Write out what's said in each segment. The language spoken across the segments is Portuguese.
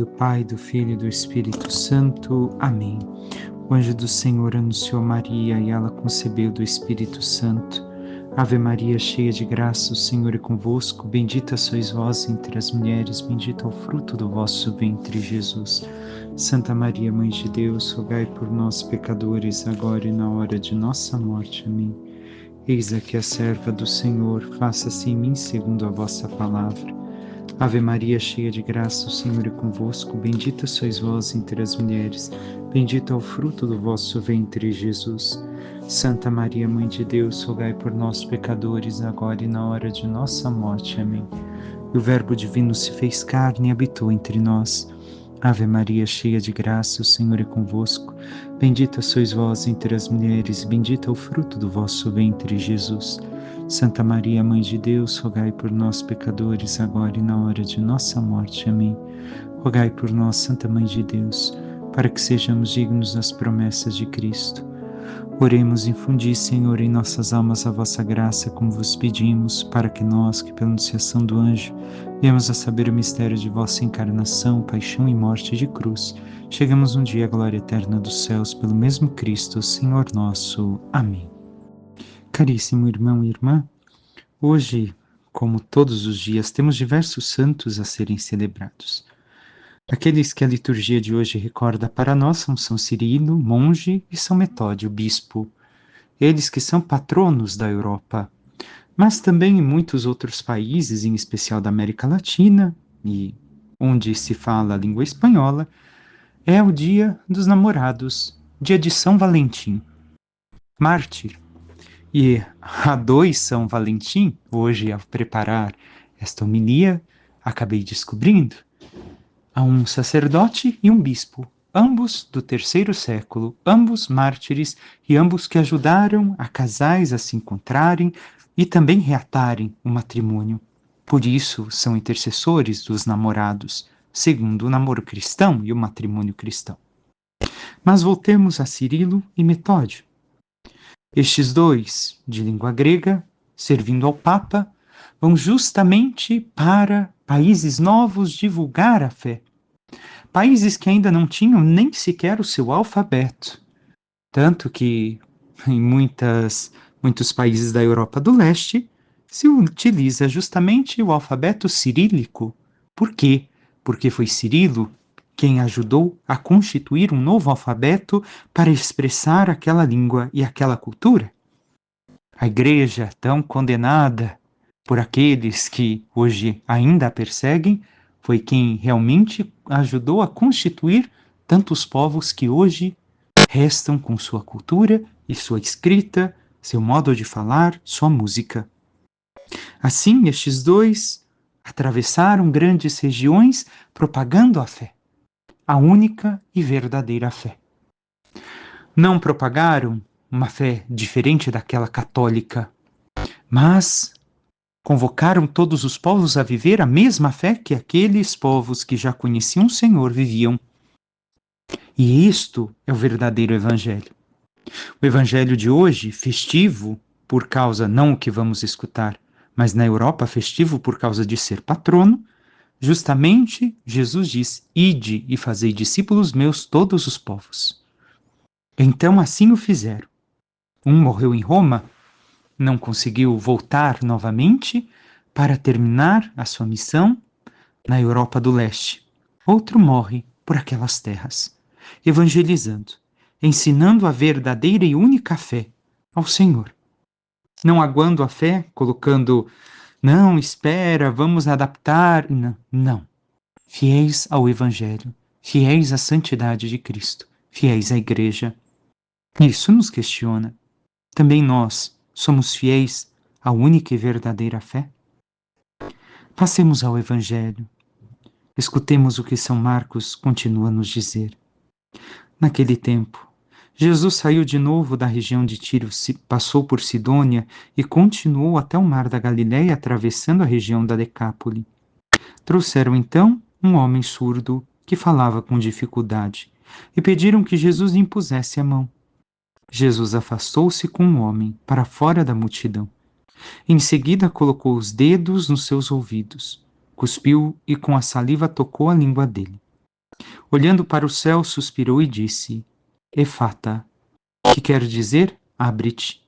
do Pai, do Filho e do Espírito Santo. Amém. O anjo do Senhor anunciou a Maria e ela concebeu do Espírito Santo. Ave Maria, cheia de graça, o Senhor é convosco. Bendita sois vós entre as mulheres, bendito é o fruto do vosso ventre, Jesus. Santa Maria, Mãe de Deus, rogai por nós, pecadores, agora e na hora de nossa morte. Amém. Eis aqui a serva do Senhor, faça-se em mim segundo a vossa palavra. Ave Maria, cheia de graça, o Senhor é convosco. Bendita sois vós entre as mulheres, bendito é o fruto do vosso ventre, Jesus. Santa Maria, Mãe de Deus, rogai por nós, pecadores, agora e na hora de nossa morte. Amém. E o Verbo divino se fez carne e habitou entre nós. Ave Maria, cheia de graça, o Senhor é convosco. Bendita sois vós entre as mulheres, bendito é o fruto do vosso ventre, Jesus. Santa Maria, Mãe de Deus, rogai por nós, pecadores, agora e na hora de nossa morte. Amém. Rogai por nós, Santa Mãe de Deus, para que sejamos dignos das promessas de Cristo. Oremos, infundi, Senhor, em nossas almas a vossa graça, como vos pedimos, para que nós, que pela anunciação do anjo, viemos a saber o mistério de vossa encarnação, paixão e morte de cruz, chegamos um dia à glória eterna dos céus, pelo mesmo Cristo, Senhor nosso. Amém. Caríssimo irmão e irmã, hoje, como todos os dias, temos diversos santos a serem celebrados. Aqueles que a liturgia de hoje recorda para nós são São Cirilo, monge, e São Metódio, bispo. Eles que são patronos da Europa, mas também em muitos outros países, em especial da América Latina, e onde se fala a língua espanhola, é o dia dos namorados, dia de São Valentim, mártir. E há dois São Valentim, hoje ao preparar esta homilia, acabei descobrindo. Há um sacerdote e um bispo, ambos do terceiro século, ambos mártires e ambos que ajudaram a casais a se encontrarem e também reatarem o matrimônio. Por isso são intercessores dos namorados, segundo o namoro cristão e o matrimônio cristão. Mas voltemos a Cirilo e Metódio. Estes dois, de língua grega, servindo ao Papa, vão justamente para países novos divulgar a fé. Países que ainda não tinham nem sequer o seu alfabeto. Tanto que em muitos países da Europa do Leste se utiliza justamente o alfabeto cirílico. Por quê? Porque foi Cirilo quem ajudou a constituir um novo alfabeto para expressar aquela língua e aquela cultura. A Igreja, tão condenada por aqueles que hoje ainda a perseguem, foi quem realmente ajudou a constituir tantos povos que hoje restam com sua cultura e sua escrita, seu modo de falar, sua música. Assim, estes dois atravessaram grandes regiões propagando a fé, a única e verdadeira fé. Não propagaram uma fé diferente daquela católica, mas convocaram todos os povos a viver a mesma fé que aqueles povos que já conheciam o Senhor viviam. E isto é o verdadeiro Evangelho. O Evangelho de hoje, festivo por causa, não o que vamos escutar, mas na Europa festivo por causa de ser patrono, justamente Jesus diz: ide e fazei discípulos meus todos os povos. Então assim o fizeram. Um morreu em Roma, não conseguiu voltar novamente para terminar a sua missão na Europa do Leste. Outro morre por aquelas terras, evangelizando, ensinando a verdadeira e única fé ao Senhor. Não aguando a fé, colocando, não, espera, vamos adaptar. Não. Fiéis ao Evangelho, fiéis à santidade de Cristo, fiéis à Igreja. Isso nos questiona. Também nós somos fiéis à única e verdadeira fé? Passemos ao Evangelho. Escutemos o que São Marcos continua a nos dizer. Naquele tempo, Jesus saiu de novo da região de Tiro, passou por Sidônia e continuou até o mar da Galileia, atravessando a região da Decápole. Trouxeram então um homem surdo que falava com dificuldade e pediram que Jesus lhe impusesse a mão. Jesus afastou-se com o homem para fora da multidão. Em seguida colocou os dedos nos seus ouvidos, cuspiu e com a saliva tocou a língua dele. Olhando para o céu, suspirou e disse: Efata, que quer dizer abre-te.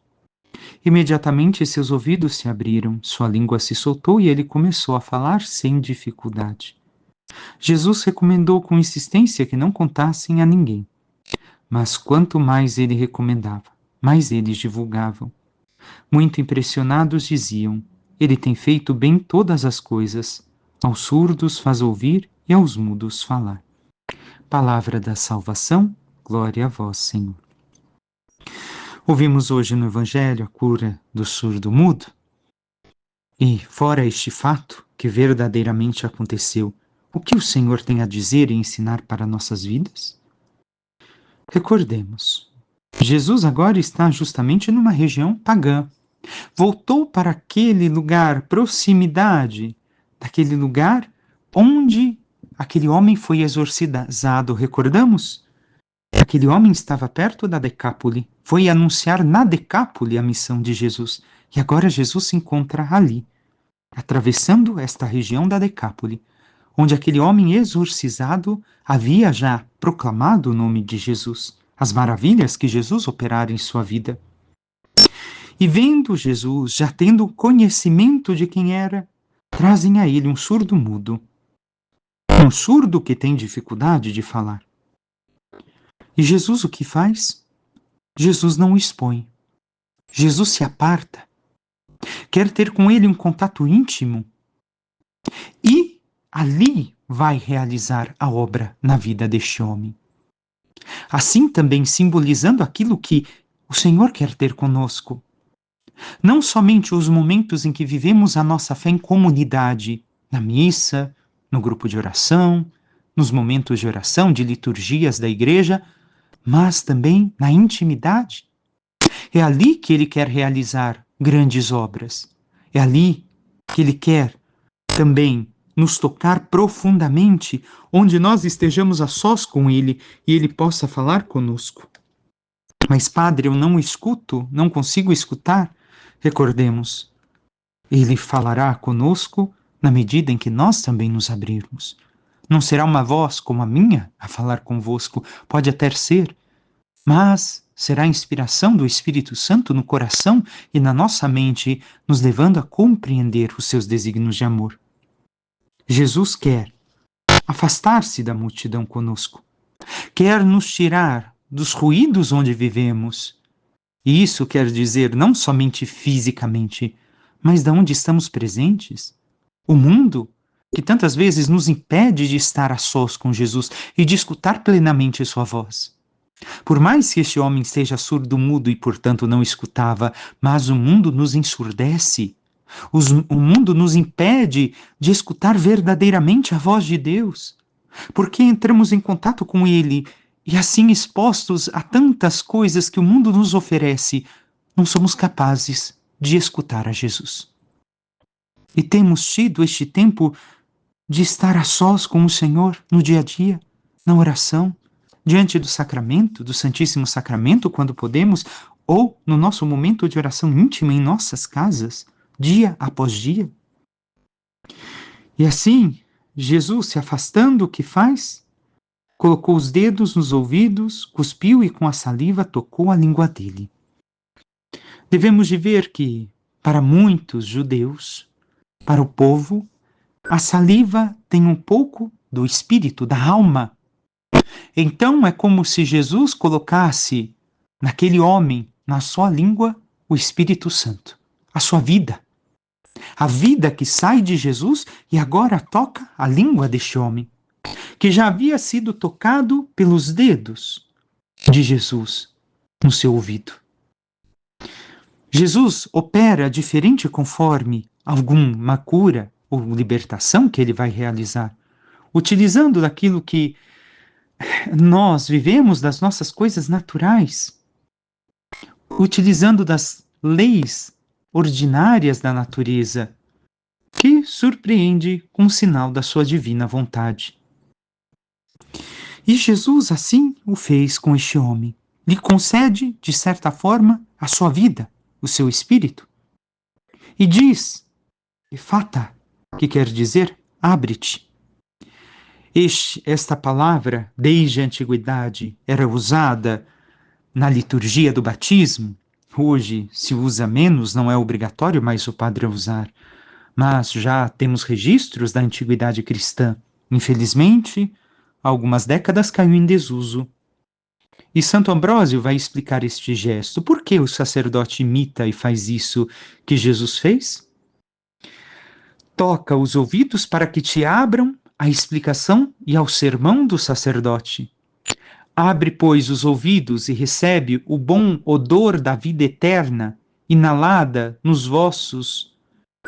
Imediatamente seus ouvidos se abriram, sua língua se soltou e ele começou a falar sem dificuldade. Jesus recomendou com insistência que não contassem a ninguém. Mas quanto mais ele recomendava, mais eles divulgavam. Muito impressionados diziam: Ele tem feito bem todas as coisas. Aos surdos faz ouvir e aos mudos falar. Palavra da salvação, glória a vós, Senhor. Ouvimos hoje no Evangelho a cura do surdo-mudo. E, fora este fato que verdadeiramente aconteceu, o que o Senhor tem a dizer e ensinar para nossas vidas? Recordemos, Jesus agora está justamente numa região pagã. Voltou para aquele lugar, proximidade daquele lugar onde aquele homem foi exorcizado. Recordamos? Aquele homem estava perto da Decápole, foi anunciar na Decápole a missão de Jesus. E agora Jesus se encontra ali, atravessando esta região da Decápole, onde aquele homem exorcizado havia já proclamado o nome de Jesus, as maravilhas que Jesus operara em sua vida. E vendo Jesus, já tendo conhecimento de quem era, trazem a ele um surdo-mudo. Um surdo que tem dificuldade de falar. E Jesus o que faz? Jesus não o expõe. Jesus se aparta. Quer ter com ele um contato íntimo. E ali vai realizar a obra na vida deste homem. Assim também simbolizando aquilo que o Senhor quer ter conosco. Não somente os momentos em que vivemos a nossa fé em comunidade, na missa, no grupo de oração, nos momentos de oração, de liturgias da igreja, mas também na intimidade. É ali que ele quer realizar grandes obras. É ali que ele quer também nos tocar profundamente, onde nós estejamos a sós com ele e ele possa falar conosco. Mas, Padre, eu não escuto, não consigo escutar. Recordemos, ele falará conosco na medida em que nós também nos abrirmos. Não será uma voz como a minha a falar convosco, pode até ser, mas será a inspiração do Espírito Santo no coração e na nossa mente, nos levando a compreender os seus desígnios de amor. Jesus quer afastar-se da multidão conosco, quer nos tirar dos ruídos onde vivemos. E isso quer dizer não somente fisicamente, mas de onde estamos presentes. O mundo, que tantas vezes nos impede de estar a sós com Jesus e de escutar plenamente sua voz. Por mais que este homem seja surdo-mudo e, portanto, não escutava, mas o mundo nos ensurdece. O mundo nos impede de escutar verdadeiramente a voz de Deus, porque entramos em contato com Ele e, assim expostos a tantas coisas que o mundo nos oferece, não somos capazes de escutar a Jesus. E temos tido este tempo de estar a sós com o Senhor no dia a dia, na oração, diante do sacramento, do Santíssimo Sacramento, quando podemos, ou no nosso momento de oração íntima em nossas casas, dia após dia. E assim, Jesus, se afastando, o que faz? Colocou os dedos nos ouvidos, cuspiu e com a saliva tocou a língua dele. Devemos de ver que, para muitos judeus, para o povo, a saliva tem um pouco do espírito, da alma. Então é como se Jesus colocasse naquele homem, na sua língua, o Espírito Santo, a sua vida. A vida que sai de Jesus e agora toca a língua deste homem, que já havia sido tocado pelos dedos de Jesus no seu ouvido. Jesus opera diferente conforme alguma cura ou libertação que ele vai realizar, utilizando daquilo que nós vivemos, das nossas coisas naturais, utilizando das leis ordinárias da natureza, que surpreende com o sinal da sua divina vontade. E Jesus assim o fez com este homem. Lhe concede, de certa forma, a sua vida, o seu espírito. E diz, Efata, que quer dizer, abre-te. Esta palavra, desde a antiguidade, era usada na liturgia do batismo. Hoje se usa menos, não é obrigatório mais o padre usar, mas já temos registros da antiguidade cristã. Infelizmente, há algumas décadas caiu em desuso. E Santo Ambrósio vai explicar este gesto. Por que o sacerdote imita e faz isso que Jesus fez? Toca os ouvidos para que te abram à explicação e ao sermão do sacerdote. Abre, pois, os ouvidos e recebe o bom odor da vida eterna, inalada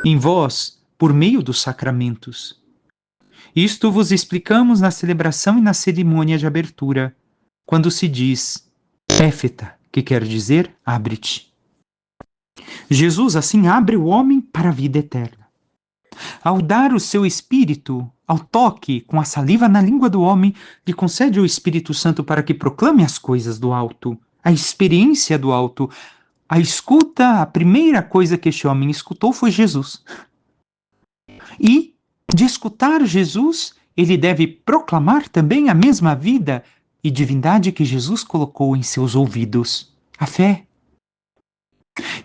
em vós, por meio dos sacramentos. Isto vos explicamos na celebração e na cerimônia de abertura, quando se diz éfeta, que quer dizer abre-te. Jesus assim abre o homem para a vida eterna. Ao dar o seu espírito, ao toque com a saliva na língua do homem, lhe concede o Espírito Santo para que proclame as coisas do alto, a experiência do alto. A escuta, a primeira coisa que este homem escutou foi Jesus. E, de escutar Jesus, ele deve proclamar também a mesma vida e divindade que Jesus colocou em seus ouvidos, a fé.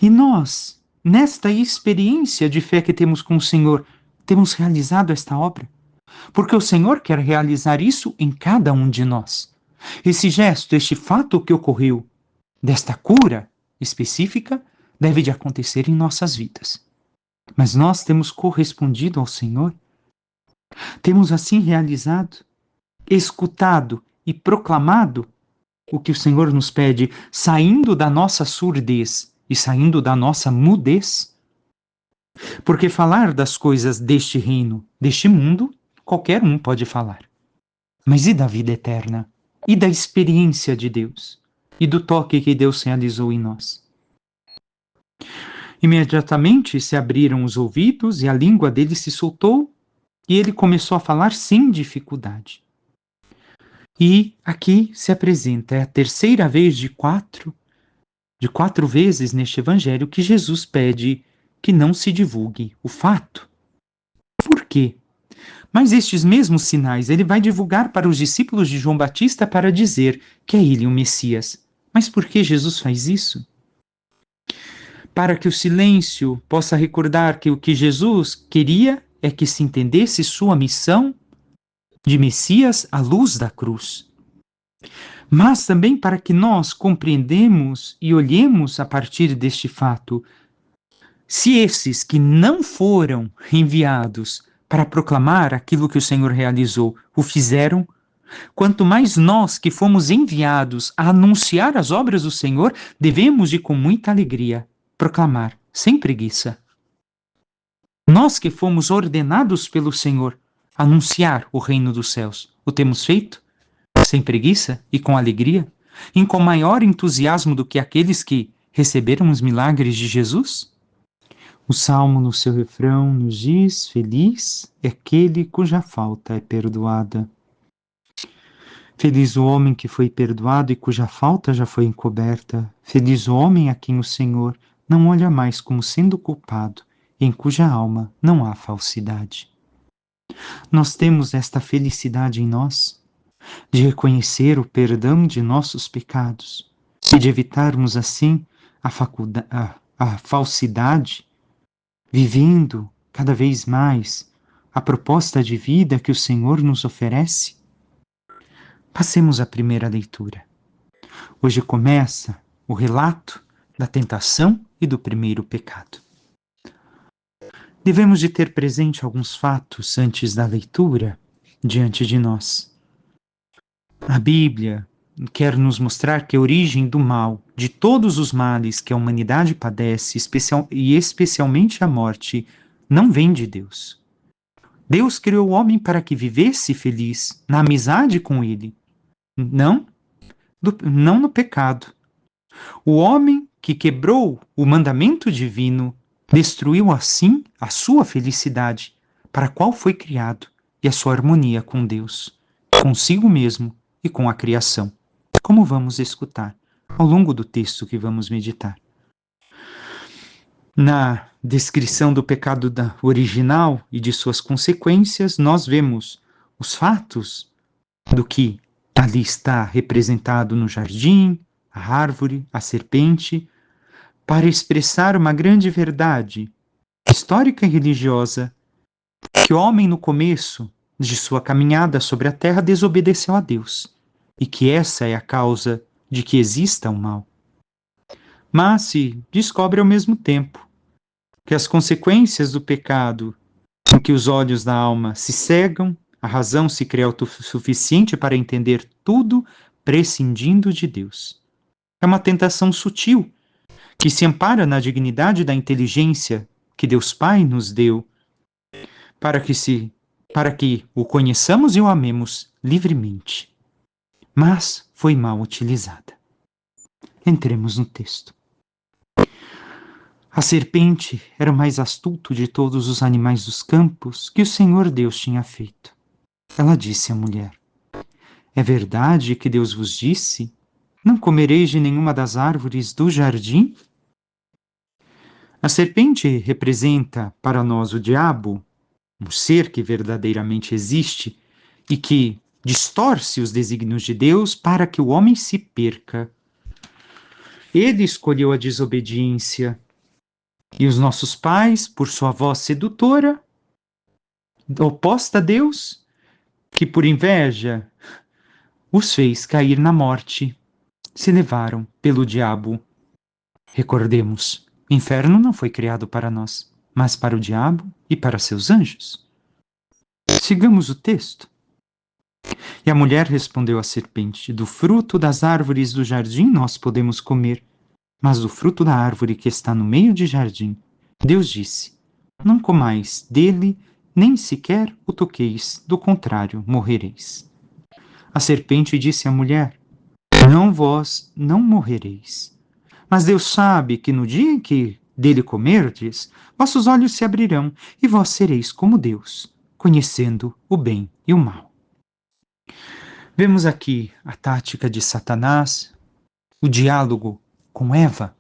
E nós, nesta experiência de fé que temos com o Senhor, temos realizado esta obra? Porque o Senhor quer realizar isso em cada um de nós. Esse gesto, este fato que ocorreu, desta cura específica, deve de acontecer em nossas vidas. Mas nós temos correspondido ao Senhor? Temos assim realizado, escutado e proclamado o que o Senhor nos pede, saindo da nossa surdez e saindo da nossa mudez? Porque falar das coisas deste reino, deste mundo, qualquer um pode falar. Mas e da vida eterna? E da experiência de Deus? E do toque que Deus realizou em nós? Imediatamente se abriram os ouvidos e a língua dele se soltou e ele começou a falar sem dificuldade. E aqui se apresenta, é a terceira vez de quatro vezes neste evangelho que Jesus pede que não se divulgue o fato. Por quê? Mas estes mesmos sinais ele vai divulgar para os discípulos de João Batista para dizer que é ele o Messias. Mas por que Jesus faz isso? Para que o silêncio possa recordar que o que Jesus queria é que se entendesse sua missão de Messias à luz da cruz. Mas também para que nós compreendemos e olhemos a partir deste fato, se esses que não foram enviados para proclamar aquilo que o Senhor realizou o fizeram, quanto mais nós que fomos enviados a anunciar as obras do Senhor, devemos de com muita alegria proclamar, sem preguiça. Nós que fomos ordenados pelo Senhor a anunciar o reino dos céus, o temos feito? Sem preguiça e com alegria? E com maior entusiasmo do que aqueles que receberam os milagres de Jesus? O Salmo, no seu refrão, nos diz: feliz é aquele cuja falta é perdoada. Feliz o homem que foi perdoado e cuja falta já foi encoberta. Feliz o homem a quem o Senhor não olha mais como sendo culpado, e em cuja alma não há falsidade. Nós temos esta felicidade em nós, de reconhecer o perdão de nossos pecados e de evitarmos assim a falsidade, vivendo cada vez mais a proposta de vida que o Senhor nos oferece? Passemos à primeira leitura. Hoje começa o relato da tentação e do primeiro pecado. Devemos de ter presente alguns fatos antes da leitura diante de nós. A Bíblia quer nos mostrar que a origem do mal, de todos os males que a humanidade padece, especialmente a morte, não vem de Deus. Deus criou o homem para que vivesse feliz na amizade com ele, não no pecado. O homem que quebrou o mandamento divino destruiu assim a sua felicidade, para a qual foi criado, e a sua harmonia com Deus, consigo mesmo e com a criação, como vamos escutar ao longo do texto que vamos meditar. Na descrição do pecado original e de suas consequências, nós vemos os fatos do que ali está representado no jardim, a árvore, a serpente, para expressar uma grande verdade histórica e religiosa, que o homem no começo de sua caminhada sobre a terra desobedeceu a Deus, e que essa é a causa de que exista o mal. Mas se descobre ao mesmo tempo que as consequências do pecado, em que os olhos da alma se cegam, a razão se crê autossuficiente para entender tudo, prescindindo de Deus. É uma tentação sutil, que se ampara na dignidade da inteligência que Deus Pai nos deu, para que o conheçamos e o amemos livremente. Mas foi mal utilizada. Entremos no texto. A serpente era o mais astuto de todos os animais dos campos que o Senhor Deus tinha feito. Ela disse à mulher: É verdade que Deus vos disse: Não comereis de nenhuma das árvores do jardim? A serpente representa para nós o diabo, um ser que verdadeiramente existe e que distorce os desígnios de Deus para que o homem se perca. Ele escolheu a desobediência. E os nossos pais, por sua voz sedutora, oposta a Deus, que por inveja os fez cair na morte, se levaram pelo diabo. Recordemos, o inferno não foi criado para nós, mas para o diabo e para seus anjos. Sigamos o texto. E a mulher respondeu à serpente: Do fruto das árvores do jardim nós podemos comer, mas do fruto da árvore que está no meio do jardim, Deus disse: Não comais dele, nem sequer o toqueis, do contrário, morrereis. A serpente disse à mulher: Não vós não morrereis. Mas Deus sabe que no dia em que dele comerdes, vossos olhos se abrirão, e vós sereis como Deus, conhecendo o bem e o mal. Vemos aqui a tática de Satanás, o diálogo com Eva.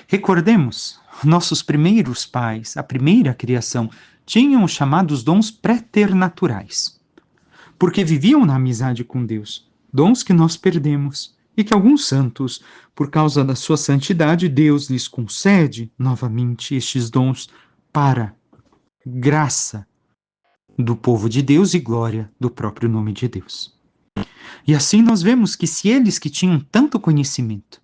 Recordemos, nossos primeiros pais, a primeira criação, tinham os chamados dons préternaturais, porque viviam na amizade com Deus, dons que nós perdemos e que alguns santos, por causa da sua santidade, Deus lhes concede novamente estes dons para graça do povo de Deus e glória do próprio nome de Deus. E assim nós vemos que se eles que tinham tanto conhecimento,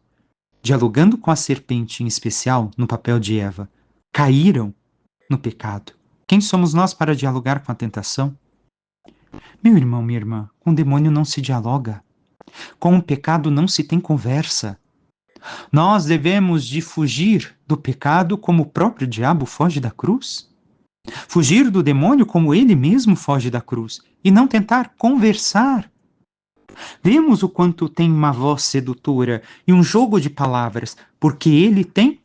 dialogando com a serpente em especial, no papel de Eva, caíram no pecado, quem somos nós para dialogar com a tentação? Meu irmão, minha irmã, com o demônio não se dialoga. Com o pecado não se tem conversa. Nós devemos de fugir do pecado como o próprio diabo foge da cruz. Fugir do demônio como ele mesmo foge da cruz. E não tentar conversar. Vemos o quanto tem uma voz sedutora e um jogo de palavras, porque ele tem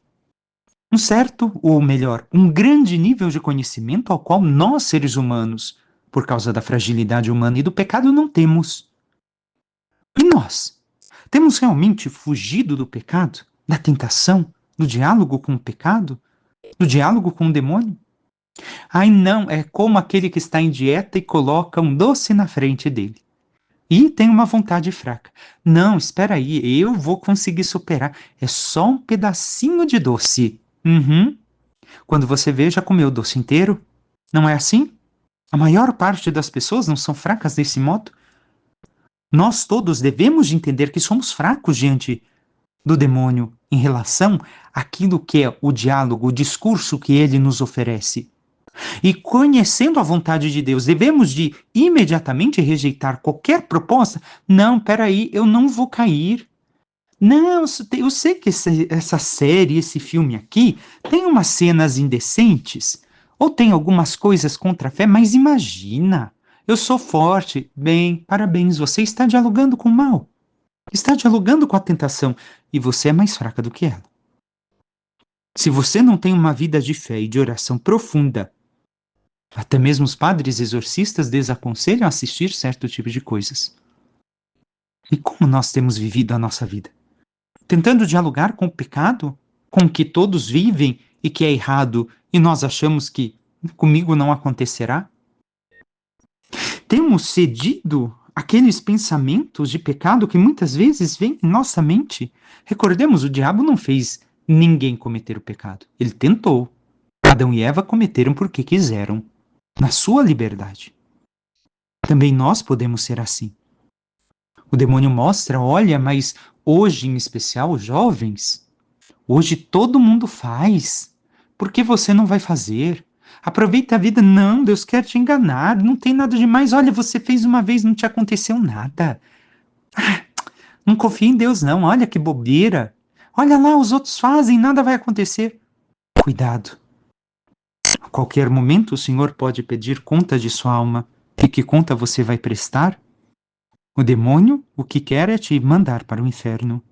um certo, ou melhor, um grande nível de conhecimento ao qual nós, seres humanos, por causa da fragilidade humana e do pecado, não temos. E nós? Temos realmente fugido do pecado, da tentação, do diálogo com o pecado, do diálogo com o demônio? Ai não, é como aquele que está em dieta e coloca um doce na frente dele. E tem uma vontade fraca. Não, espera aí, eu vou conseguir superar. É só um pedacinho de doce. Quando você vê, já comeu o doce inteiro. Não é assim? A maior parte das pessoas não são fracas desse modo. Nós todos devemos de entender que somos fracos diante do demônio em relação àquilo que é o diálogo, o discurso que ele nos oferece. E conhecendo a vontade de Deus, devemos de imediatamente rejeitar qualquer proposta? Não, peraí, eu não vou cair. Não, eu sei que essa série, esse filme aqui, tem umas cenas indecentes, ou tem algumas coisas contra a fé, mas imagina, eu sou forte. Bem, parabéns, você está dialogando com o mal. Está dialogando com a tentação, e você é mais fraca do que ela. Se você não tem uma vida de fé e de oração profunda, até mesmo os padres exorcistas desaconselham assistir certo tipo de coisas. E como nós temos vivido a nossa vida? Tentando dialogar com o pecado, com o que todos vivem e que é errado, e nós achamos que comigo não acontecerá? Temos cedido àqueles pensamentos de pecado que muitas vezes vêm em nossa mente? Recordemos, o diabo não fez ninguém cometer o pecado. Ele tentou. Adão e Eva cometeram porque quiseram, na sua liberdade. Também nós podemos ser assim. O demônio mostra, olha, mas hoje em especial, jovens, hoje todo mundo faz. Por que você não vai fazer? Aproveita a vida. Não, Deus quer te enganar. Não tem nada demais. Olha, você fez uma vez, não te aconteceu nada. Não confia em Deus, não. Olha que bobeira. Olha lá, os outros fazem, nada vai acontecer. Cuidado. A qualquer momento o Senhor pode pedir conta de sua alma. E que conta você vai prestar? O demônio, o que quer é te mandar para o inferno.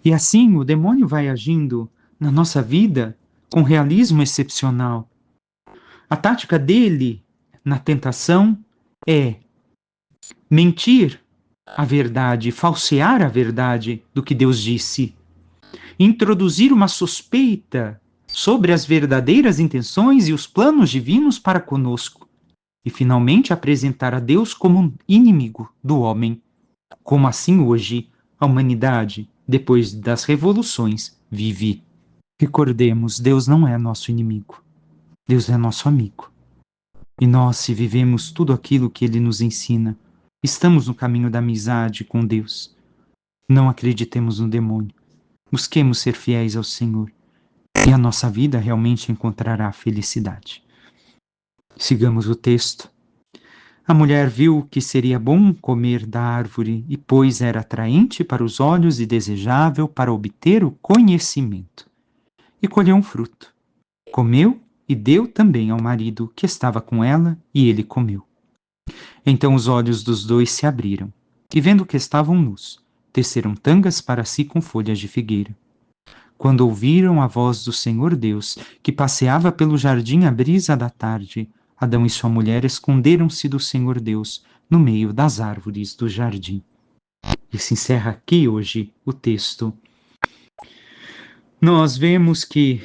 E assim o demônio vai agindo na nossa vida com realismo excepcional. A tática dele na tentação é mentir a verdade, falsear a verdade do que Deus disse, introduzir uma suspeita sobre as verdadeiras intenções e os planos divinos para conosco, e finalmente apresentar a Deus como um inimigo do homem. Como assim hoje a humanidade, depois das revoluções, vive. Recordemos, Deus não é nosso inimigo. Deus é nosso amigo. E nós, se vivemos tudo aquilo que Ele nos ensina, estamos no caminho da amizade com Deus. Não acreditemos no demônio. Busquemos ser fiéis ao Senhor. E a nossa vida realmente encontrará felicidade. Sigamos o texto. A mulher viu que seria bom comer da árvore, e pois era atraente para os olhos e desejável para obter o conhecimento. E colheu um fruto. Comeu e deu também ao marido que estava com ela, e ele comeu. Então os olhos dos dois se abriram, e vendo que estavam nus, teceram tangas para si com folhas de figueira. Quando ouviram a voz do Senhor Deus, que passeava pelo jardim à brisa da tarde, Adão e sua mulher esconderam-se do Senhor Deus no meio das árvores do jardim. E se encerra aqui hoje o texto. Nós vemos que,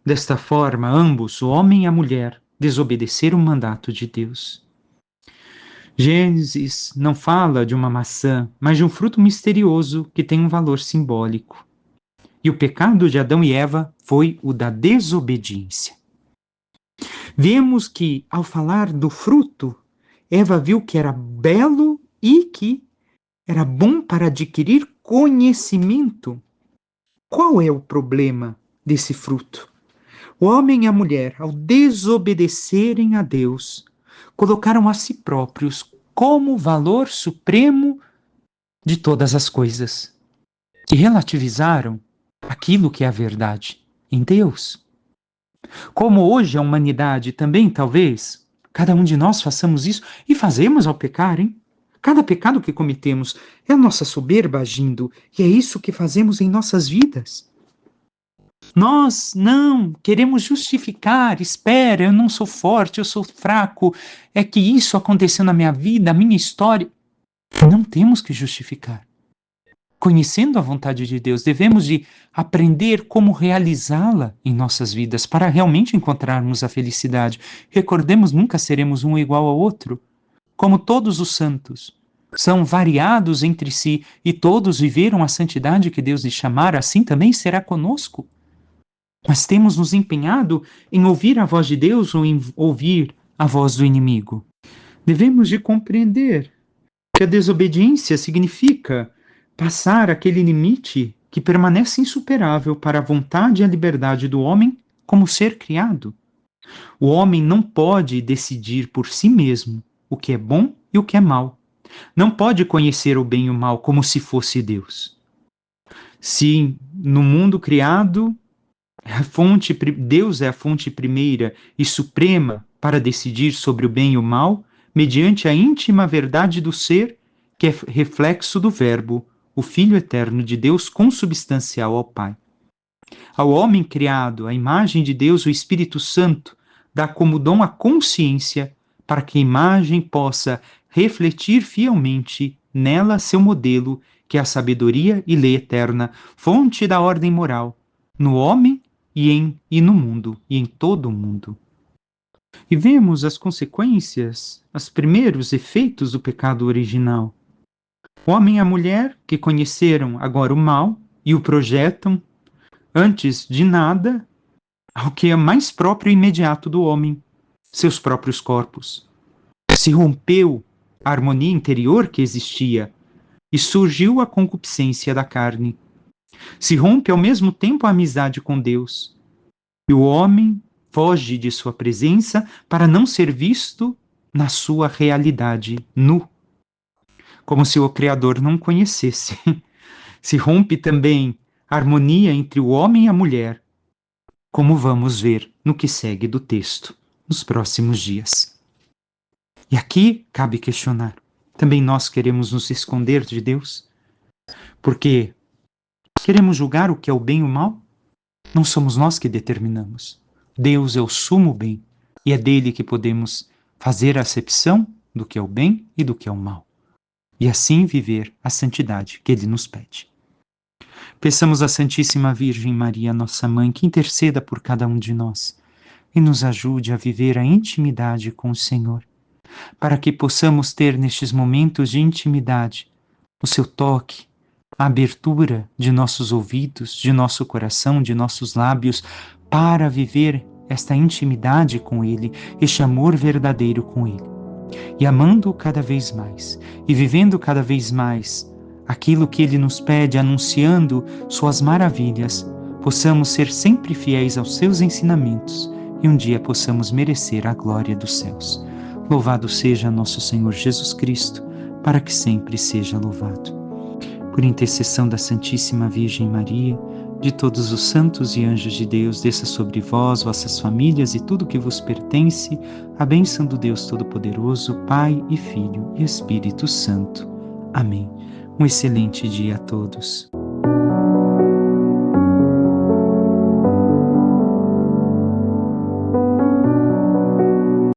desta forma, ambos, o homem e a mulher, desobedeceram o mandato de Deus. Gênesis não fala de uma maçã, mas de um fruto misterioso que tem um valor simbólico. E o pecado de Adão e Eva foi o da desobediência. Vemos que, ao falar do fruto, Eva viu que era belo e que era bom para adquirir conhecimento. Qual é o problema desse fruto? O homem e a mulher, ao desobedecerem a Deus, colocaram a si próprios como valor supremo de todas as coisas e relativizaram aquilo que é a verdade em Deus. Como hoje a humanidade também, talvez, cada um de nós façamos isso e fazemos ao pecar, hein? Cada pecado que cometemos é a nossa soberba agindo, e é isso que fazemos em nossas vidas. Nós não queremos justificar, espera, eu não sou forte, eu sou fraco, é que isso aconteceu na minha vida, a minha história. Não temos que justificar. Conhecendo a vontade de Deus, devemos de aprender como realizá-la em nossas vidas para realmente encontrarmos a felicidade. Recordemos, nunca seremos um igual ao outro. Como todos os santos são variados entre si e todos viveram a santidade que Deus lhes chamara, assim também será conosco. Mas temos nos empenhado em ouvir a voz de Deus ou em ouvir a voz do inimigo. Devemos de compreender que a desobediência significa passar aquele limite que permanece insuperável para a vontade e a liberdade do homem como ser criado. O homem não pode decidir por si mesmo o que é bom e o que é mal. Não pode conhecer o bem e o mal como se fosse Deus. Se no mundo criado Deus é a fonte primeira e suprema para decidir sobre o bem e o mal, mediante a íntima verdade do ser, que é reflexo do Verbo, o Filho eterno de Deus consubstancial ao Pai. Ao homem criado, à imagem de Deus, o Espírito Santo dá como dom a consciência para que a imagem possa refletir fielmente nela seu modelo, que é a sabedoria e lei eterna, fonte da ordem moral, no homem e no mundo, e em todo o mundo. E vemos as consequências, os primeiros efeitos do pecado original. O homem e a mulher que conheceram agora o mal e o projetam, antes de nada, ao que é mais próprio e imediato do homem, seus próprios corpos. Se rompeu a harmonia interior que existia e surgiu a concupiscência da carne. Se rompe ao mesmo tempo a amizade com Deus. E o homem foge de sua presença para não ser visto na sua realidade nu, como se o Criador não conhecesse. Se rompe também a harmonia entre o homem e a mulher, como vamos ver no que segue do texto, nos próximos dias. E aqui cabe questionar: também nós queremos nos esconder de Deus? Porque queremos julgar o que é o bem e o mal? Não somos nós que determinamos. Deus é o sumo bem e é dele que podemos fazer a acepção do que é o bem e do que é o mal. E assim viver a santidade que ele nos pede. Peçamos à Santíssima Virgem Maria, nossa mãe, que interceda por cada um de nós e nos ajude a viver a intimidade com o Senhor, para que possamos ter nestes momentos de intimidade o seu toque, a abertura de nossos ouvidos, de nosso coração, de nossos lábios, para viver esta intimidade com Ele, este amor verdadeiro com Ele. E amando-o cada vez mais, e vivendo cada vez mais aquilo que Ele nos pede, anunciando suas maravilhas, possamos ser sempre fiéis aos seus ensinamentos e um dia possamos merecer a glória dos céus. Louvado seja nosso Senhor Jesus Cristo, para que sempre seja louvado. Por intercessão da Santíssima Virgem Maria, de todos os santos e anjos de Deus, desça sobre vós, vossas famílias e tudo que vos pertence, a bênção do Deus Todo-Poderoso, Pai e Filho e Espírito Santo. Amém. Um excelente dia a todos.